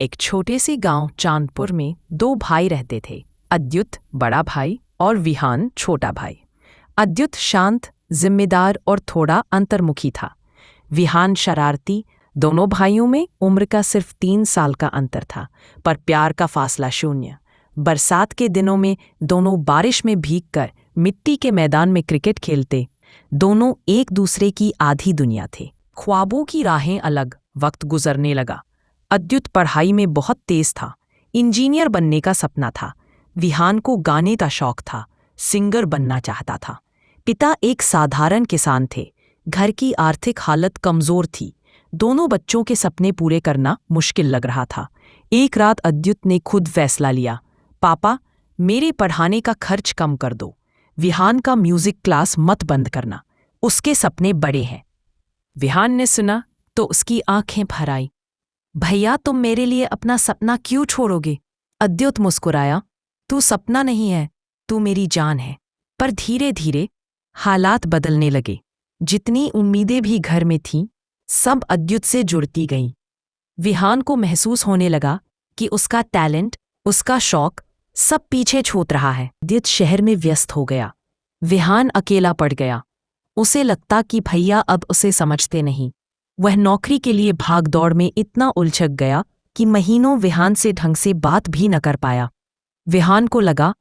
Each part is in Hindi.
एक छोटे से गांव चांदपुर में दो भाई रहते थे। अद्युत बड़ा भाई और विहान छोटा भाई। अद्युत शांत, जिम्मेदार और थोड़ा अंतर्मुखी था। विहान शरारती। दोनों भाइयों में उम्र का सिर्फ 3 साल का अंतर था, पर प्यार का फासला शून्य। बरसात के दिनों में दोनों बारिश में भीगकर मिट्टी के मैदान में क्रिकेट खेलते। दोनों एक दूसरे की आधी दुनिया थे। ख्वाबों की राहें अलग। वक्त गुजरने लगा। अद्युत पढ़ाई में बहुत तेज था। इंजीनियर बनने का सपना था। विहान को गाने का शौक था, सिंगर बनना चाहता था। पिता एक साधारण किसान थे। घर की आर्थिक हालत कमजोर थी। दोनों बच्चों के सपने पूरे करना मुश्किल लग रहा था। एक रात अद्युत ने खुद फैसला लिया, पापा, मेरे पढ़ाने का खर्च कम कर दो। विहान का म्यूजिक क्लास मत बंद करना, उसके सपने बड़े हैं। विहान ने सुना तो उसकी आंखें भर आई। भैया, तुम मेरे लिए अपना सपना क्यों छोड़ोगे? अद्युत मुस्कुराया, तू सपना नहीं है, तू मेरी जान है। पर धीरे धीरे हालात बदलने लगे। जितनी उम्मीदें भी घर में थीं, सब अद्युत से जुड़ती गईं। विहान को महसूस होने लगा कि उसका टैलेंट, उसका शौक सब पीछे छूट रहा है। अद्युत शहर में व्यस्त हो गया। विहान अकेला पड़ गया। उसे लगता कि भैया अब उसे समझते नहीं। वह नौकरी के लिए भाग दौड़ में इतना उलझ गया कि महीनों विहान से ढंग से बात भी न कर पाया। विहान को लगा,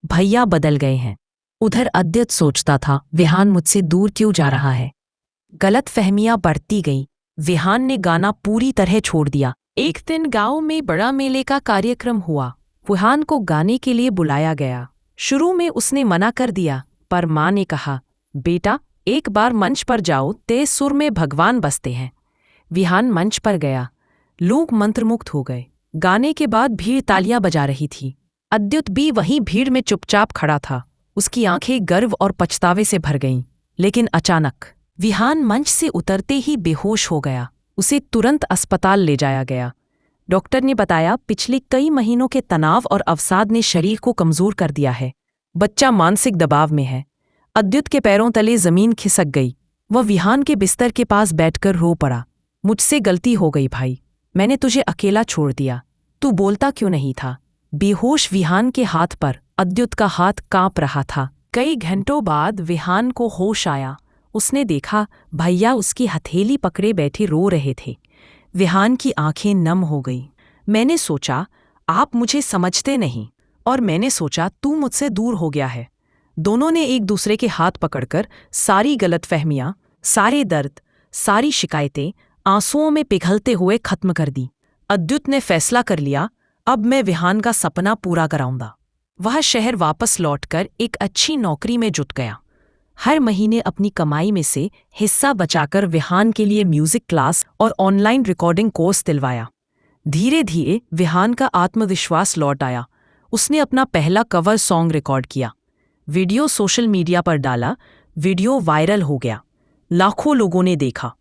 भैया बदल गए हैं। उधर अद्युत सोचता था, विहान मुझसे दूर क्यों जा रहा है? गलतफहमियां बढ़ती गईं। विहान ने गाना पूरी तरह छोड़ दिया। एक दिन गांव में बड़ा मेले का कार्यक्रम हुआ। विहान को गाने के लिए बुलाया गया। शुरू में उसने मना कर दिया, पर माँ ने कहा, बेटा, एक बार मंच पर जाओ, तेज सुर में भगवान बसते हैं। विहान मंच पर गया। लोग मंत्रमुग्ध हो गए। गाने के बाद भीड़ तालियां बजा रही थी। अद्युत भी वहीं भीड़ में चुपचाप खड़ा था। उसकी आंखें गर्व और पछतावे से भर गईं। लेकिन अचानक विहान मंच से उतरते ही बेहोश हो गया। उसे तुरंत अस्पताल ले जाया गया। डॉक्टर ने बताया, पिछले कई महीनों के तनाव और अवसाद ने शरीर को कमजोर कर दिया है। बच्चा मानसिक दबाव में है। अद्युत के पैरों तले जमीन खिसक गई। वह विहान के बिस्तर के पास बैठकर रो पड़ा। मुझसे गलती हो गई भाई, मैंने तुझे अकेला छोड़ दिया। तू बोलता क्यों नहीं था? बेहोश विहान के हाथ पर अद्युत का हाथ कांप रहा था। कई घंटों बाद विहान को होश आया। उसने देखा, भैया उसकी हथेली पकड़े बैठे रो रहे थे। विहान की आंखें नम हो गईं। मैंने सोचा, आप मुझे समझते नहीं, और मैंने सोचा तू मुझसे दूर हो गया है। दोनों ने एक दूसरे के हाथ पकड़कर सारी गलतफहमियां, सारे दर्द, सारी शिकायतें आंसुओं में पिघलते हुए खत्म कर दी। अद्युत ने फैसला कर लिया, अब मैं विहान का सपना पूरा कराऊंगा। वह शहर वापस लौटकर एक अच्छी नौकरी में जुट गया। हर महीने अपनी कमाई में से हिस्सा बचाकर विहान के लिए म्यूजिक क्लास और ऑनलाइन रिकॉर्डिंग कोर्स दिलवाया। धीरे धीरे विहान का आत्मविश्वास लौट आया। उसने अपना पहला कवर सॉन्ग रिकॉर्ड किया। वीडियो सोशल मीडिया पर डाला। वीडियो वायरल हो गया। लाखों लोगों ने देखा।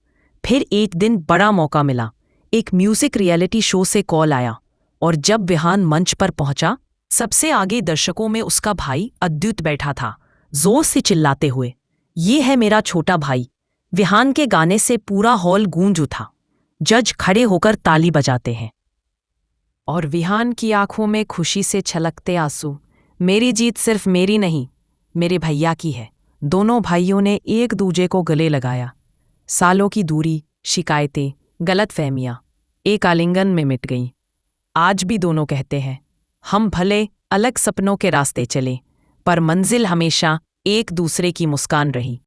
फिर एक दिन बड़ा मौका मिला। एक म्यूजिक रियलिटी शो से कॉल आया, और जब विहान मंच पर पहुंचा, सबसे आगे दर्शकों में उसका भाई अद्युत बैठा था, जोर से चिल्लाते हुए, ये है मेरा छोटा भाई। विहान के गाने से पूरा हॉल गूंज उठा। जज खड़े होकर ताली बजाते हैं, और विहान की आंखों में खुशी से छलकते आंसू। मेरी जीत सिर्फ मेरी नहीं, मेरे भैया की है। दोनों भाइयों ने एक दूजे को गले लगाया। सालों की दूरी, शिकायतें, गलतफहमियां एक आलिंगन में मिट गईं। आज भी दोनों कहते हैं, हम भले अलग सपनों के रास्ते चले, पर मंजिल हमेशा एक दूसरे की मुस्कान रही।